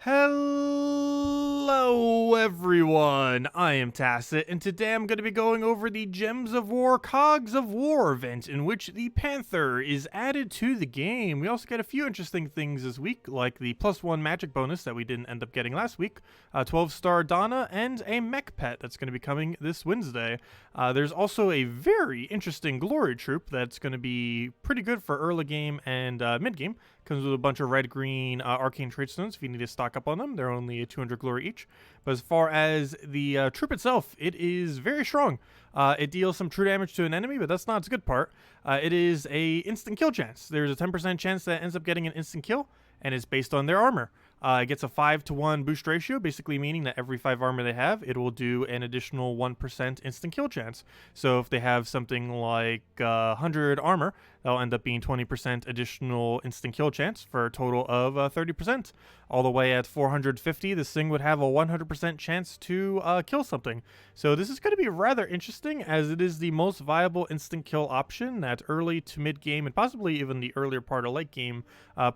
Hello everyone, I am Tacet, and today I'm going to be going over the Gems of War Cogs of War event in which the Panther is added to the game. We also get a few interesting things this week, like the +1 magic bonus that we didn't end up getting last week, 12-star Adana, and a mech pet that's going to be coming this Wednesday. There's also a very interesting glory troop that's going to be pretty good for early game and mid game. Comes with a bunch of red-green arcane trait stones if you need to stock up on them. They're only 200 glory each. But as far as the troop itself, it is very strong. It deals some true damage to an enemy, but that's not its good part. It is a instant kill chance. There's a 10% chance that it ends up getting an instant kill, and it's based on their armor. It gets a 5-to-1 boost ratio, basically meaning that every 5 armor they have, it will do an additional 1% instant kill chance. So if they have something like 100 armor, that'll end up being 20% additional instant kill chance for a total of 30%. All the way at 450, this thing would have a 100% chance to kill something. So this is going to be rather interesting, as it is the most viable instant kill option that early to mid game, and possibly even the earlier part of late game,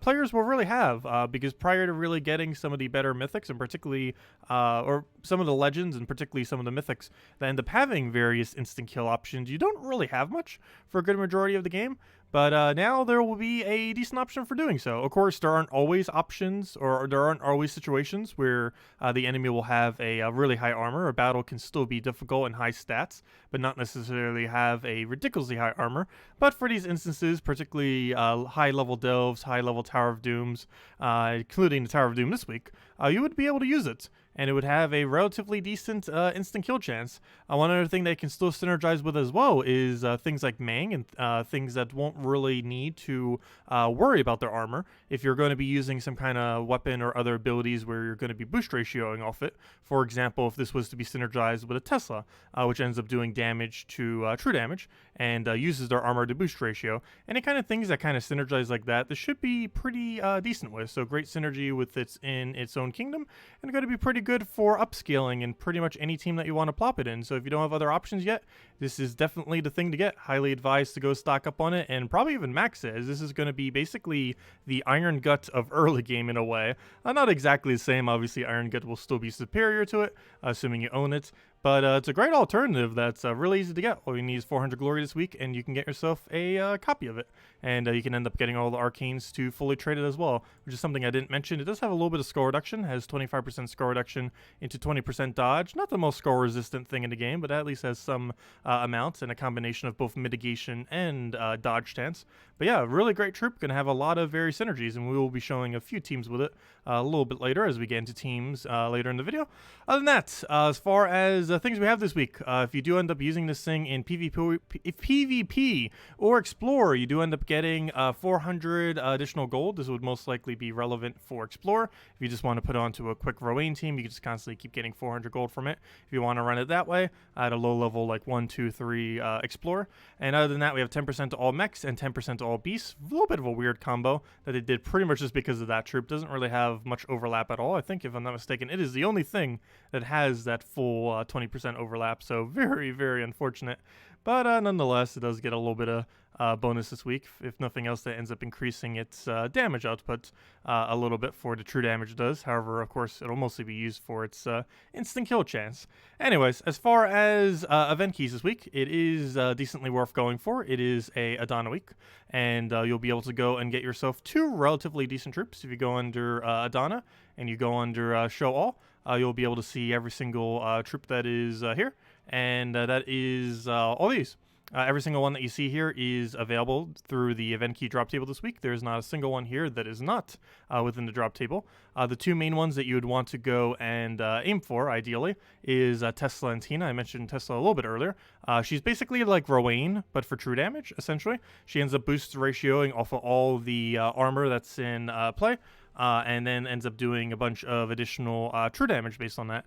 players will really have, because prior to really getting some of the better mythics, and particularly or some of the legends, and particularly some of the mythics that end up having various instant kill options, you don't really have much for a good majority of the game. But now there will be a decent option for doing so. Of course, there aren't always options, or there aren't always situations where the enemy will have a really high armor. A battle can still be difficult and high stats, but not necessarily have a ridiculously high armor. But for these instances, particularly high-level delves, high-level Tower of Dooms, including the Tower of Doom this week, you would be able to use it, and it would have a relatively decent instant kill chance. One other thing they can still synergize with as well is things like Mang, and things that won't really need to worry about their armor. If you're going to be using some kind of weapon or other abilities where you're going to be boost ratioing off it, for example, if this was to be synergized with a Tesla, which ends up doing damage to true damage, and uses their armor to boost ratio, any kind of things that kind of synergize like that, this should be pretty decent with. So great synergy with in its own kingdom, and going to be pretty good for upscaling in pretty much any team that you want to plop it in. So if you don't have other options yet, this is definitely the thing to get. Highly advised to go stock up on it, and probably even max it, as this is going to be basically the Iron Gut of early game in a way. Not exactly the same, obviously Iron Gut will still be superior to it, assuming you own it. But it's a great alternative that's really easy to get. All you need is 400 glory this week, and you can get yourself a copy of it. And you can end up getting all the arcanes to fully trade it as well, which is something I didn't mention. It does have a little bit of score reduction, has 25% score reduction into 20% dodge. Not the most score resistant thing in the game, but at least has some amounts, and a combination of both mitigation and dodge stance. But yeah, really great troop, going to have a lot of various synergies, and we will be showing a few teams with it a little bit later as we get into teams later in the video. Other than that, as far as things we have this week, if you do end up using this thing in PvP or Explore, you do end up getting 400 additional gold. This would most likely be relevant for Explore. If you just want to put it onto a quick Rowan team, you can just constantly keep getting 400 gold from it. If you want to run it that way, at a low level like 1, 2, 3 Explore. And other than that, we have 10% to all mechs and 10% to all beasts. A little bit of a weird combo that they did pretty much just because of that troop. Doesn't really have much overlap at all. I think, if I'm not mistaken, it is the only thing that has that full 20% overlap, so very, very unfortunate. But nonetheless, it does get a little bit of bonus this week. If nothing else, that ends up increasing its damage output a little bit for the true damage it does. However, of course, it'll mostly be used for its instant kill chance. Anyways, as far as event keys this week, it is decently worth going for. It is a Adana week, and you'll be able to go and get yourself 2 relatively decent troops. If you go under Adana and you go under Show All, you'll be able to see every single troop that is here, and that is all these. Every single one that you see here is available through the event key drop table this week. There's not a single one here that is not within the drop table. The 2 main ones that you would want to go and aim for, ideally, is Tesla and Tina. I mentioned Tesla a little bit earlier. She's basically like Rowan, but for true damage, essentially. She ends up boost ratioing off of all the armor that's in play. And then ends up doing a bunch of additional true damage based on that.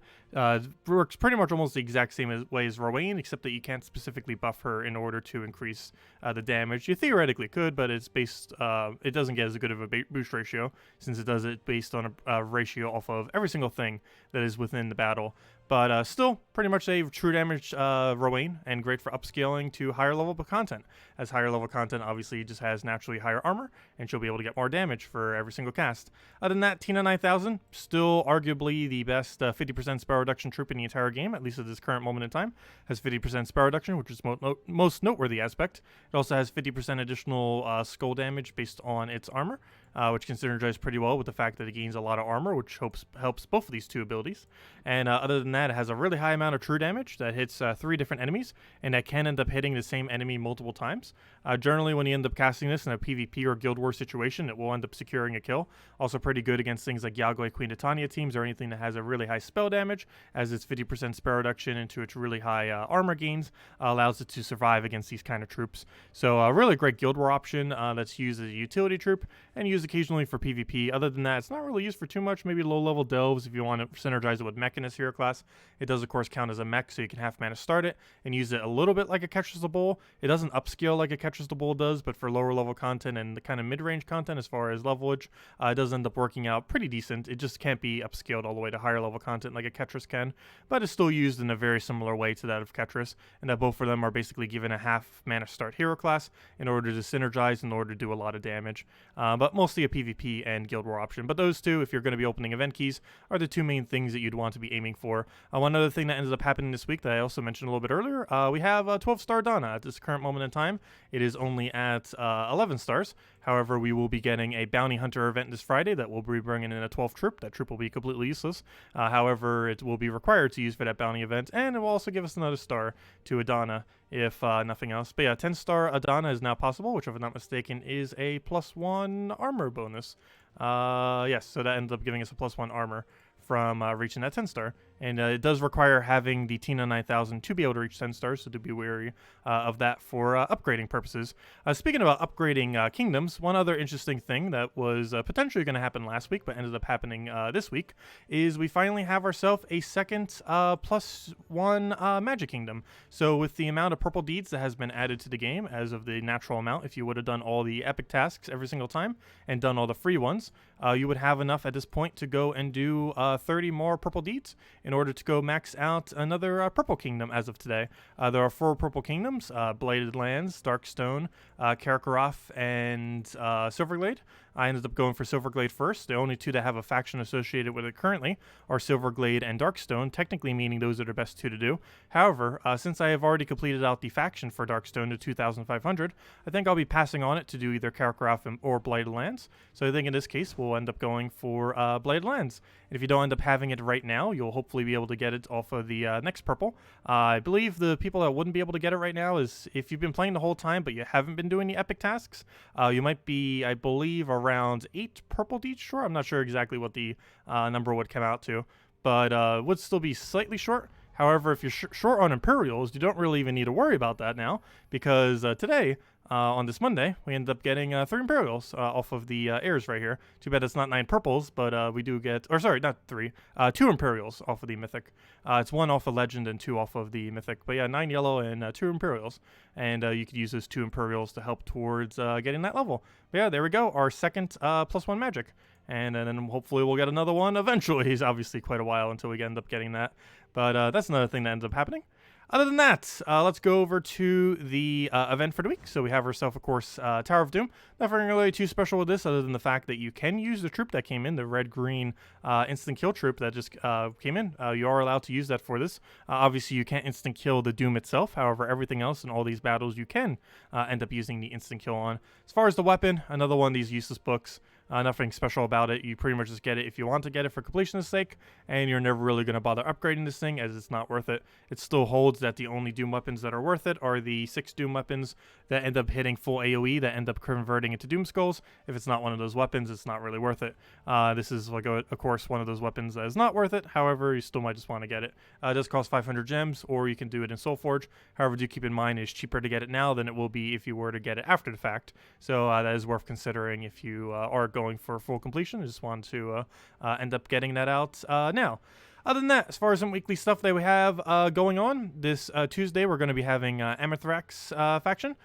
Works pretty much almost the exact same way as Rowan, except that you can't specifically buff her in order to increase the damage. You theoretically could, but it's based. It doesn't get as good of a boost ratio, since it does it based on a ratio off of every single thing that is within the battle. But still, pretty much a true damage Rowan, and great for upscaling to higher level content. As higher level content obviously just has naturally higher armor, and she'll be able to get more damage for every single cast. Other than that, Tina 9000, still arguably the best 50% spell reduction troop in the entire game, at least at this current moment in time. Has 50% spell reduction, which is most noteworthy aspect. It also has 50% additional skull damage based on its armor, which can synergize pretty well with the fact that it gains a lot of armor, which helps both of these two abilities. And other than that, it has a really high amount of true damage that hits 3 different enemies, and that can end up hitting the same enemy multiple times. Generally, when you end up casting this in a PvP or Guild War situation, it will end up securing a kill. Also pretty good against things like Gargoyle, Queen of Titania teams, or anything that has a really high spell damage, as its 50% spell reduction into its really high armor gains allows it to survive against these kind of troops. So a really great Guild War option that's used as a utility troop, and used occasionally for PvP. Other than that, it's not really used for too much, maybe low-level delves if you want to synergize it with mech in this hero class. It does, of course, count as a mech, so you can half mana start it and use it a little bit like a Ketras the Bull. It doesn't upscale like a Ketras the Bull does, but for lower level content and the kind of mid-range content as far as levelage, it does end up working out pretty decent. It just can't be upscaled all the way to higher level content like a Ketras can, but it's still used in a very similar way to that of Ketras, and that both of them are basically given a half mana start hero class in order to synergize, in order to do a lot of damage, but mostly a PvP and Guild War option. But those two, if you're going to be opening event keys, are the two main things that you'd want to be aiming for. One other thing that ended up happening this week that I also mentioned a little bit earlier, we have 12-star Adana at this current moment in time. It is only at 11 stars. However, we will be getting a bounty hunter event this Friday that will be bringing in a 12th troop. That troop will be completely useless. However, it will be required to use for that bounty event, and it will also give us another star to Adana, if nothing else. But yeah, 10-star Adana is now possible, which if I'm not mistaken is a +1 armor bonus. Yes, so that ends up giving us a +1 armor from reaching that 10-star. And it does require having the Tina 9000 to be able to reach 10 stars, so to be wary of that for upgrading purposes. Speaking about upgrading kingdoms, one other interesting thing that was potentially going to happen last week, but ended up happening this week, is we finally have ourselves a second +1 magic kingdom. So with the amount of purple deeds that has been added to the game, as of the natural amount, if you would have done all the epic tasks every single time and done all the free ones, you would have enough at this point to go and do 30 more purple deeds in order to go max out another purple kingdom as of today. There are 4 purple kingdoms, Blighted Lands, Darkstone, Karakarov, and Silverglade. I ended up going for Silverglade first. The only 2 that have a faction associated with it currently are Silverglade and Darkstone, technically meaning those are the best 2 to do. However, since I have already completed out the faction for Darkstone to 2,500, I think I'll be passing on it to do either Karakarov or Blighted Lands. So I think in this case, we'll end up going for Blighted Lands. And if you don't end up having it right now, you'll hopefully be able to get it off of the next purple. I believe the people that wouldn't be able to get it right now is if you've been playing the whole time but you haven't been doing the epic tasks, you might be, I believe, around 8 purple deeds short. I'm not sure exactly what the number would come out to, but would still be slightly short. However, if you're short on Imperials, you don't really even need to worry about that now, because today, on this Monday, we ended up getting 3 Imperials off of the heirs right here. Too bad it's not 9 purples, but we do get, or sorry, not 3, 2 Imperials off of the Mythic. It's 1 off of Legend and 2 off of the Mythic. But yeah, 9 yellow and 2 Imperials. And you could use those 2 Imperials to help towards getting that level. But yeah, there we go, our second +1 magic. And then hopefully we'll get another one eventually. It's obviously quite a while until we end up getting that. But that's another thing that ends up happening. Other than that, let's go over to the event for the week. So we have ourselves, of course, Tower of Doom. Nothing really too special with this other than the fact that you can use the troop that came in, the red-green instant kill troop that just came in. You are allowed to use that for this. Obviously, you can't instant kill the Doom itself. However, everything else in all these battles you can end up using the instant kill on. As far as the weapon, another one of these useless books. Nothing special about it. You pretty much just get it if you want to get it for completion's sake, and you're never really going to bother upgrading this thing as it's not worth it. It still holds that the only Doom weapons that are worth it are the 6 Doom weapons that end up hitting full AoE, that end up converting into Doom Skulls. If it's not one of those weapons, it's not really worth it. This is, like, of course, one of those weapons that is not worth it. However, you still might just want to get it. It does cost 500 gems, or you can do it in Soulforge. However, do keep in mind it's cheaper to get it now than it will be if you were to get it after the fact. So that is worth considering if you are going for full completion. I just wanted to end up getting that out now. Other than that, as far as some weekly stuff that we have going on, this Tuesday we're going to be having Amanithrax faction,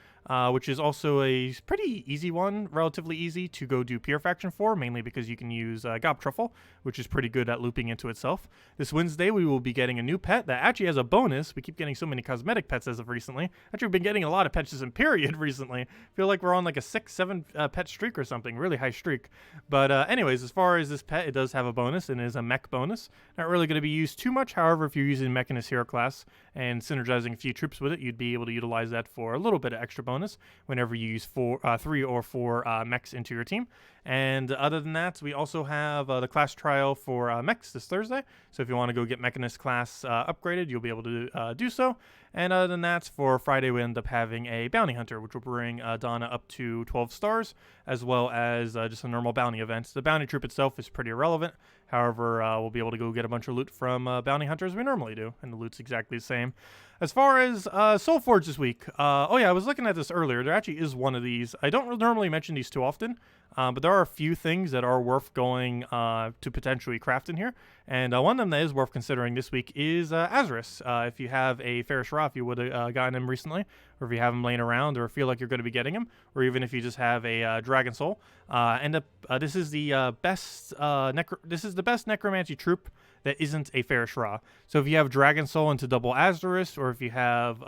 which is also a pretty easy one, relatively easy to go do peer faction for, mainly because you can use Gobtruffle, which is pretty good at looping into itself. This Wednesday we will be getting a new pet that actually has a bonus. We keep getting so many cosmetic pets as of recently. Actually, we've been getting a lot of pets in period recently. Feel like we're on like a 6-7 pet streak or something, really high streak. But anyways, as far as this pet, it does have a bonus and is a mech bonus. Not really going to be used too much. However, if you're using Mechanist hero class and synergizing a few troops with it, you'd be able to utilize that for a little bit of extra bonus whenever you use 3 or 4 mechs into your team. And other than that, we also have the class trial for mechs this Thursday. So if you want to go get Mechanist class upgraded, you'll be able to do so. And other than that, for Friday, we end up having a bounty hunter, which will bring Adana up to 12 stars, as well as just a normal bounty event. The bounty troop itself is pretty irrelevant. However, we'll be able to go get a bunch of loot from bounty hunters we normally do, and the loot's exactly the same. As far as Soulforge this week, oh yeah, I was looking at this earlier. There actually is one of these. I don't normally mention these too often, but there are a few things that are worth going to potentially craft in here. And one of them that is worth considering this week is Azarus. If you have a Ferris Ra, if you would have gotten him recently, or if you have him laying around, or feel like you're going to be getting him, or even if you just have a Dragon Soul, this is the best necromancy troop that isn't a Ferris Ra. So if you have Dragon Soul into double Azarus, or if you have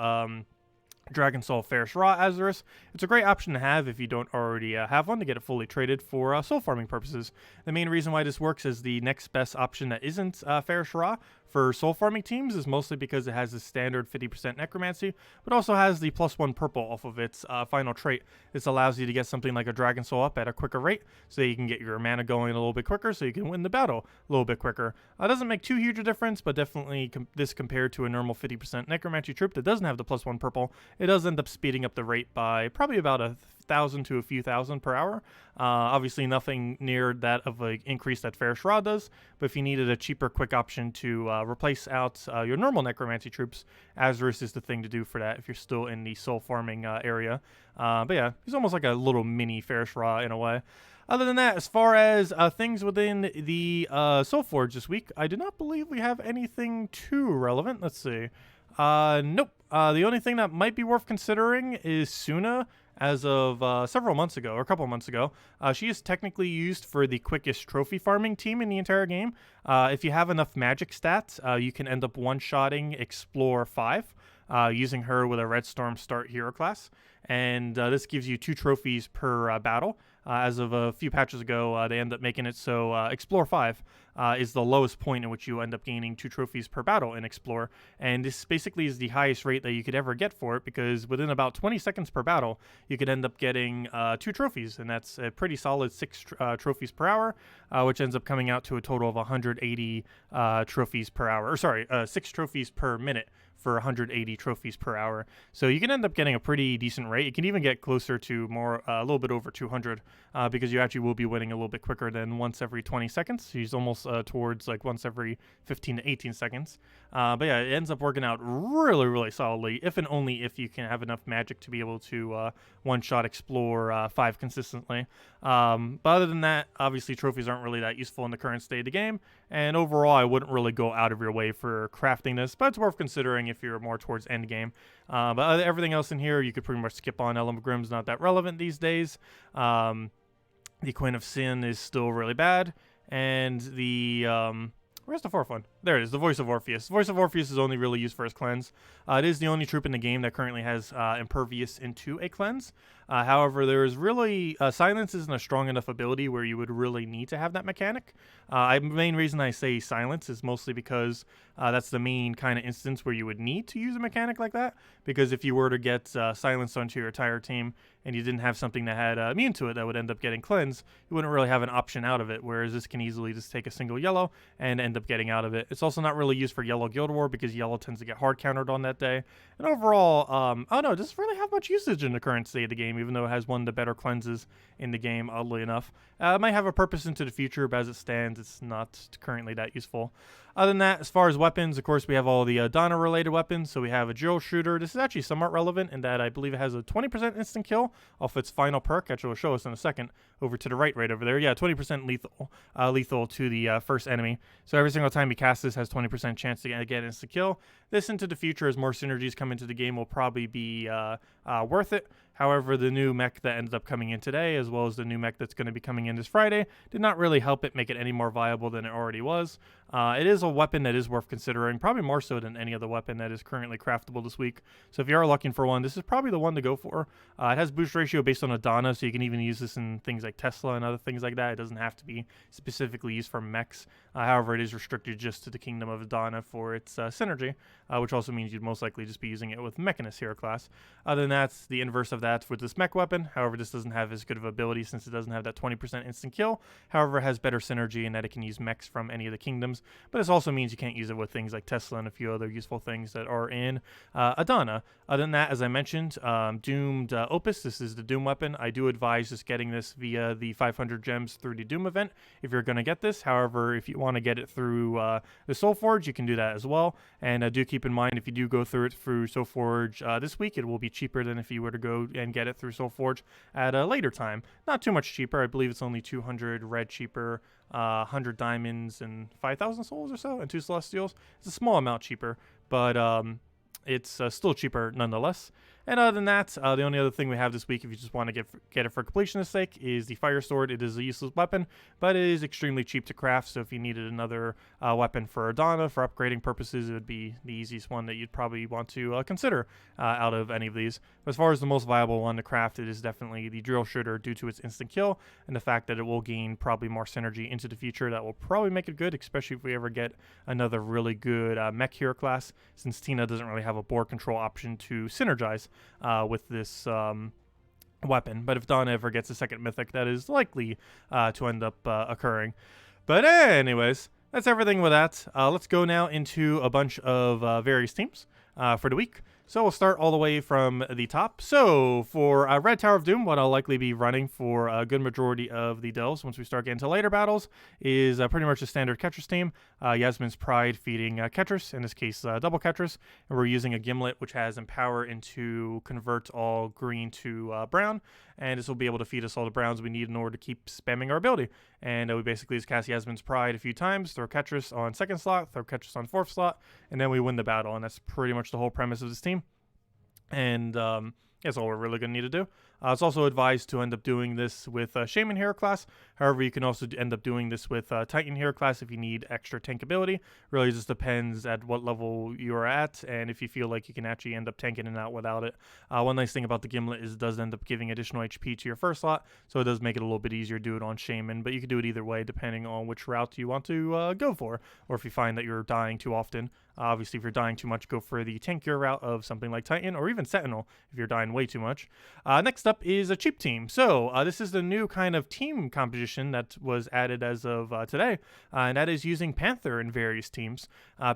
Dragon Soul Ferris Ra Azarus, it's a great option to have if you don't already have one, to get it fully traded for soul farming purposes. The main reason why this works as the next best option that isn't Ferris Ra for soul farming teams is mostly because it has the standard 50% necromancy, but also has the +1 purple off of its final trait. This allows you to get something like a Dragon Soul up at a quicker rate, so that you can get your mana going a little bit quicker, so you can win the battle a little bit quicker. It doesn't make too huge a difference, but definitely this compared to a normal 50% necromancy troop that doesn't have the +1 purple, it does end up speeding up the rate by probably about 1,000 to a few thousand per hour. Obviously nothing near that of an increase that Ferris Ra does, but if you needed a cheaper, quick option to replace out your normal necromancy troops, Azarus is the thing to do for that if you're still in the soul farming area. But yeah, he's almost like a little mini Ferris Ra in a way. Other than that, as far as things within the Soulforge this week, I do not believe we have anything too relevant. Let's see. Nope. The only thing that might be worth considering is Suna. As of several months ago, or a couple months ago, she is technically used for the quickest trophy farming team in the entire game. If you have enough magic stats, you can end up one-shotting Explore 5 using her with a Red Storm start hero class. And this gives you 2 trophies per battle. As of a few patches ago, they end up making it so Explore 5 is the lowest point in which you end up gaining 2 trophies per battle in Explore. And this basically is the highest rate that you could ever get for it, because within about 20 seconds per battle, you could end up getting 2 trophies. And that's a pretty solid 6 trophies per hour, which ends up coming out to a total of 180 trophies per hour. Or sorry, 6 trophies per minute for 180 trophies per hour. So you can end up getting a pretty decent rate. You can even get closer to more, a little bit over 200, because you actually will be winning a little bit quicker than once every 20 seconds. She's almost towards like once every 15 to 18 seconds. But yeah, it ends up working out really, really solidly, if and only if you can have enough magic to be able to one-shot Explore 5 consistently. But other than that, obviously trophies aren't really that useful in the current state of the game, and overall I wouldn't really go out of your way for crafting this, but it's worth considering if you're more towards end game. But everything else in here you could pretty much skip on. Element of Grimm's not that relevant these days. The Queen of Sin is still really bad, and the where's the fourth one? There it is, the Voice of Orpheus. Voice of Orpheus is only really used for his cleanse. It is the only troop in the game that currently has Impervious into a cleanse. However, there is really Silence isn't a strong enough ability where you would really need to have that mechanic. The main reason I say Silence is mostly because that's the main kind of instance where you would need to use a mechanic like that. Because if you were to get Silence onto your entire team and you didn't have something that had immune to it that would end up getting cleanse, you wouldn't really have an option out of it. Whereas this can easily just take a single yellow and end up getting out of it. It's also not really used for Yellow Guild War because Yellow tends to get hard countered on that day. And overall, I don't know, it doesn't really have much usage in the current state of the game, even though it has one of the better cleanses in the game, oddly enough. It might have a purpose into the future, but as it stands, it's not currently that useful. Other than that, as far as weapons, of course, we have all the Adana-related weapons. So we have a Drill Shooter. This is actually somewhat relevant in that I believe it has a 20% instant kill off its final perk, which will show us in a second, over to the right over there. Yeah, 20% lethal to the first enemy. So every single time you cast this has 20% chance to get instant kill. This into the future, as more synergies come into the game, will probably be worth it. However, the new mech that ended up coming in today, as well as the new mech that's going to be coming in this Friday, did not really help it make it any more viable than it already was. It is a weapon that is worth considering, probably more so than any other weapon that is currently craftable this week. So if you are looking for one, this is probably the one to go for. It has boost ratio based on Adana, so you can even use this in things like Tesla and other things like that. It doesn't have to be specifically used for mechs. However, it is restricted just to the Kingdom of Adana for its synergy, which also means you'd most likely just be using it with Mechanist hero class. Other than that, the inverse of that with this mech weapon. However, this doesn't have as good of ability since it doesn't have that 20% instant kill. However, it has better synergy in that it can use mechs from any of the kingdoms, but this also means you can't use it with things like Tesla and a few other useful things that are in Adana. Other than that, as I mentioned, Doomed Opus, this is the Doom weapon. I do advise just getting this via the 500 gems through the Doom event if you're going to get this. However, if you want to get it through the Soulforge, you can do that as well. And do keep in mind, if you do go through it through Soulforge this week, it will be cheaper than if you were to go and get it through Soulforge at a later time. Not too much cheaper. I believe it's only 200 red cheaper, 100 diamonds, and 5,000 souls or so, and 2 celestials. It's a small amount cheaper, but it's still cheaper nonetheless. And other than that, the only other thing we have this week, if you just want to get it for completionist sake, is the Fire Sword. It is a useless weapon, but it is extremely cheap to craft, so if you needed another weapon for Adana for upgrading purposes, it would be the easiest one that you'd probably want to consider out of any of these. But as far as the most viable one to craft, it is definitely the Drill Shooter due to its instant kill and the fact that it will gain probably more synergy into the future. That will probably make it good, especially if we ever get another really good mech hero class, since Tina doesn't really have a board control option to synergize with this weapon. But if Donna ever gets a second mythic, that is likely to end up occurring. But anyways, that's everything with that. Let's go now into a bunch of various teams for the week. So we'll start all the way from the top. So for Red Tower of Doom, what I'll likely be running for a good majority of the delves once we start getting to later battles is pretty much a standard Ketras team. Yasmine's Pride feeding Ketras, in this case double Ketras. And we're using a Gimlet which has Empower into convert all green to brown. And this will be able to feed us all the browns we need in order to keep spamming our ability. And we basically just cast Yasmine's Pride a few times, throw Ketras on second slot, throw Ketras on fourth slot, and then we win the battle. And that's pretty much the whole premise of this team. And that's all we're really going to need to do. It's also advised to end up doing this with Shaman hero class. However, you can also end up doing this with Titan hero class if you need extra tank ability. Really just depends at what level you're at and if you feel like you can actually end up tanking it out without it. One nice thing about the Gimlet is it does end up giving additional HP to your first slot, so it does make it a little bit easier to do it on Shaman, but you can do it either way depending on which route you want to go for, or if you find that you're dying too often. Obviously, if you're dying too much, go for the tankier route of something like Titan, or even Sentinel if you're dying way too much. Next up is a cheap team. So this is the new kind of team composition that was added as of today, and that is using Panther in various teams.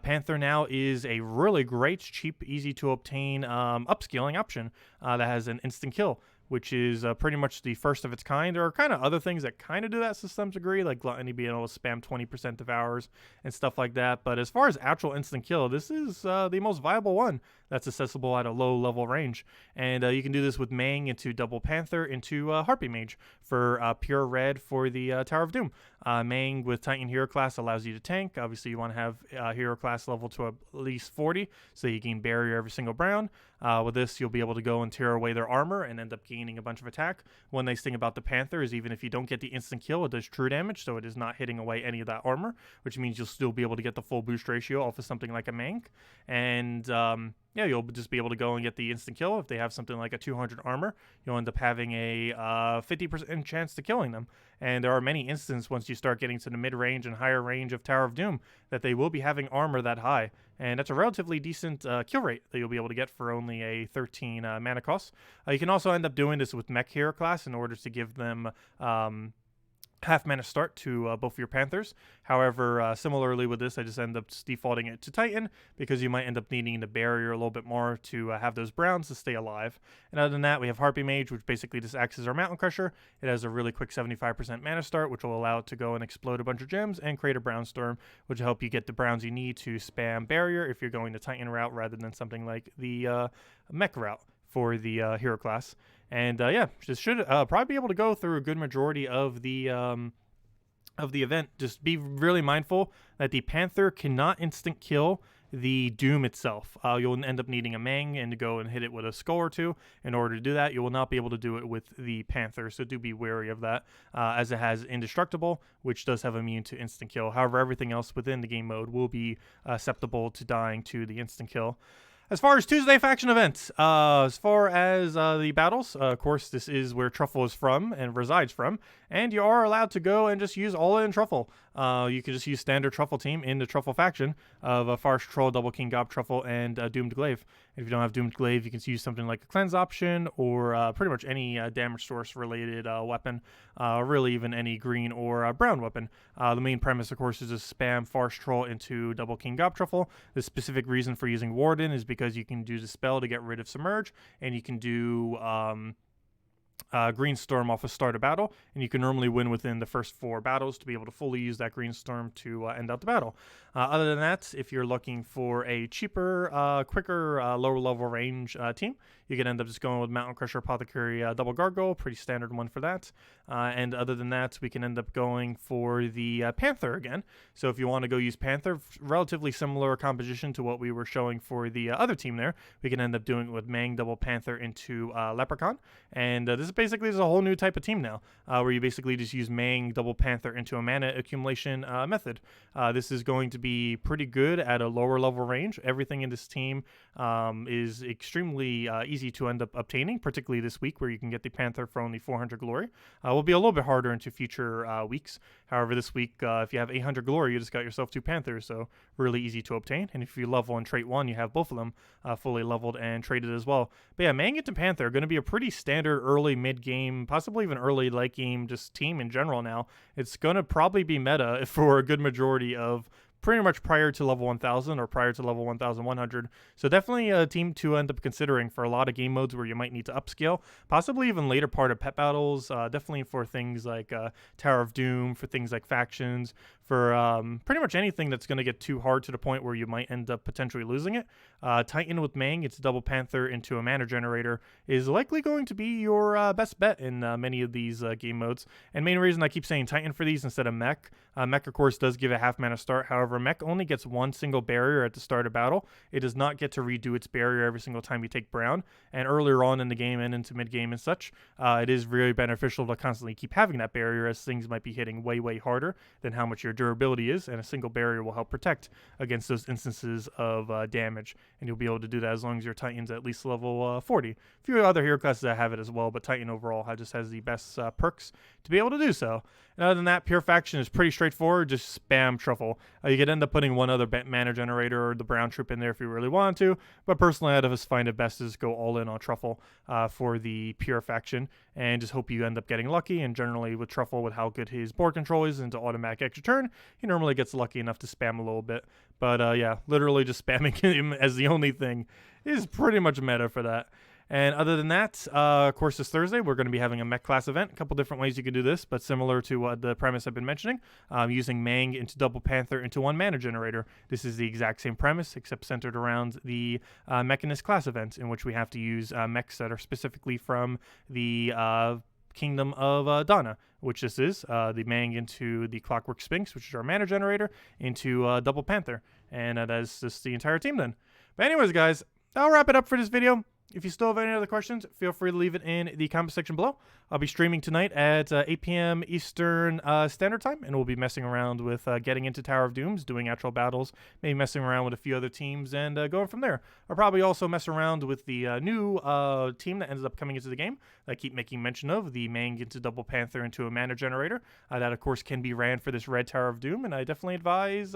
Panther now is a really great, cheap, easy to obtain upscaling option that has an instant kill, which is pretty much the first of its kind. There are kind of other things that kind of do that to some degree, like Gluttony being able to spam 20% devours and stuff like that. But as far as actual instant kill, this is the most viable one that's accessible at a low level range. And you can do this with Mang into double Panther into Harpy Mage for pure red for the Tower of Doom. Mang with Titan hero class allows you to tank. Obviously, you want to have hero class level to at least 40, so you gain barrier every single round. With this, you'll be able to go and tear away their armor and end up gaining a bunch of attack. One nice thing about the Panther is even if you don't get the instant kill, it does true damage, so it is not hitting away any of that armor, which means you'll still be able to get the full boost ratio off of something like a Mang. And yeah, you'll just be able to go and get the instant kill. If they have something like a 200 armor, you'll end up having a 50% chance to killing them. And there are many instances once you start getting to the mid-range and higher range of Tower of Doom that they will be having armor that high. And that's a relatively decent kill rate that you'll be able to get for only a 13 mana cost. You can also end up doing this with Mech hero class in order to give them half mana start to both of your Panthers. However, similarly with this, I just end up defaulting it to Titan because you might end up needing the barrier a little bit more to have those browns to stay alive. And other than that, we have Harpy Mage, which basically just acts as our Mountain Crusher. It has a really quick 75% mana start, which will allow it to go and explode a bunch of gems and create a Brown Storm, which will help you get the browns you need to spam barrier if you're going the Titan route rather than something like the Mech route for the hero class. And yeah, just should probably be able to go through a good majority of the of the event, just be really mindful that the Panther cannot instant kill the Doom itself. You'll end up needing a Mang and to go and hit it with a skull or two. In order to do that, you will not be able to do it with the Panther, so do be wary of that, as it has Indestructible, which does have immune to instant kill. However, everything else within the game mode will be susceptible to dying to the instant kill. As far as Tuesday faction events, as far as the battles, of course, this is where Truffle is from and resides from, and you are allowed to go and just use all-in Truffle. You can just use standard Truffle team in the Truffle faction of a Forest Troll, Double King Gobtruffle, and Doomed Glaive. If you don't have Doomed Glaive, you can use something like a Cleanse option or pretty much any damage source related weapon, really even any green or brown weapon. The main premise, of course, is to spam Forest Troll into Double King Gobtruffle. The specific reason for using Warden is because you can do the spell to get rid of Submerge, and you can do Green Storm off a start of battle, and you can normally win within the first 4 battles to be able to fully use that Green Storm to end out the battle. Other than that, if you're looking for a cheaper, quicker, lower level range team, you can end up just going with Mountain Crusher, Apothecary, Double Gargoyle, pretty standard one for that. And other than that, we can end up going for the Panther again. So if you want to go use Panther, relatively similar composition to what we were showing for the other team there, we can end up doing it with Mang Double Panther into Leprechaun. And this is basically a whole new type of team now, where you basically just use Mang Double Panther into a mana accumulation method. This is going to be pretty good at a lower level range. Everything in this team is extremely easy to end up obtaining, particularly this week where you can get the Panther for only 400 glory. Will be a little bit harder into future weeks. However, this week, if you have 800 glory, you just got yourself 2 Panthers, so really easy to obtain. And if you level and trait 1, you have both of them fully leveled and traded as well. But yeah, Mang into Panther are going to be a pretty standard early mid-game, possibly even early late game just team in general now. It's going to probably be meta for a good majority of pretty much prior to level 1000 or prior to level 1100. So definitely a team to end up considering for a lot of game modes where you might need to upscale, possibly even later part of pet battles, definitely for things like Tower of Doom, for things like factions, for pretty much anything that's going to get too hard to the point where you might end up potentially losing it. Titan with Mang, it's Double Panther into a mana generator, is likely going to be your best bet in many of these game modes. And main reason I keep saying Titan for these instead of Mech, Mech of course does give a half mana start. However, Mech only gets 1 single barrier at the start of battle. It does not get to redo its barrier every single time you take Brown. And earlier on in the game and into mid game and such, it is really beneficial to constantly keep having that barrier, as things might be hitting way harder than how much your durability is, and a single barrier will help protect against those instances of damage. And you'll be able to do that as long as your Titan's at least level 40. A few other hero classes that have it as well, but Titan overall just has the best perks to be able to do so. And other than that, pure faction is pretty straightforward. Just spam Truffle. You could end up putting one other mana generator or the brown troop in there if you really want to, but personally I'd just find it best to just go all in on Truffle for the pure faction, and just hope you end up getting lucky. And generally with Truffle, with how good his board control is into automatic extra turn, he normally gets lucky enough to spam a little bit. But yeah, literally just spamming him as the only thing is pretty much meta for that. And other than that, of course, this Thursday, we're going to be having a mech class event. A couple different ways you can do this, but similar to what the premise I've been mentioning, using Mang into Double Panther into 1 mana generator. This is the exact same premise, except centered around the Mechanist class event, in which we have to use mechs that are specifically from the Kingdom of Adana, which this is, the Mang into the Clockwork Sphinx, which is our mana generator, into Double Panther. And that is just the entire team then. But anyways, guys, I'll wrap it up for this video. If you still have any other questions, feel free to leave it in the comment section below. I'll be streaming tonight at 8 p.m. Eastern Standard Time, and we'll be messing around with getting into Tower of Dooms, doing actual battles, maybe messing around with a few other teams, and going from there. I'll probably also mess around with the new team that ends up coming into the game that I keep making mention of, the Mang into Double Panther into a mana generator. That, of course, can be ran for this red Tower of Doom, and I definitely advise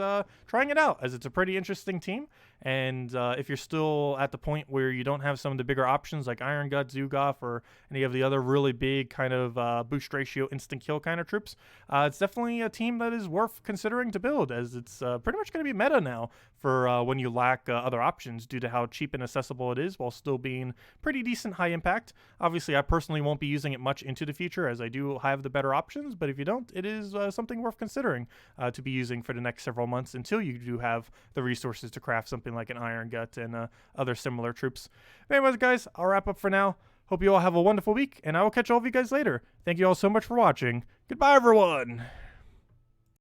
trying it out, as it's a pretty interesting team. And if you're still at the point where you don't have some of the bigger options like Iron Gut, Zugoff, or any of the other really big kind of boost ratio instant kill kind of troops, it's definitely a team that is worth considering to build, as it's pretty much going to be meta now for when you lack other options due to how cheap and accessible it is, while still being pretty decent high impact. Obviously, I personally won't be using it much into the future, as I do have the better options, but if you don't, it is something worth considering to be using for the next several months until you do have the resources to craft something like an Iron Gut and other similar troops. Anyways, guys, I'll wrap up for now. Hope you all have a wonderful week, and I will catch all of you guys later. Thank you all so much for watching. Goodbye, everyone!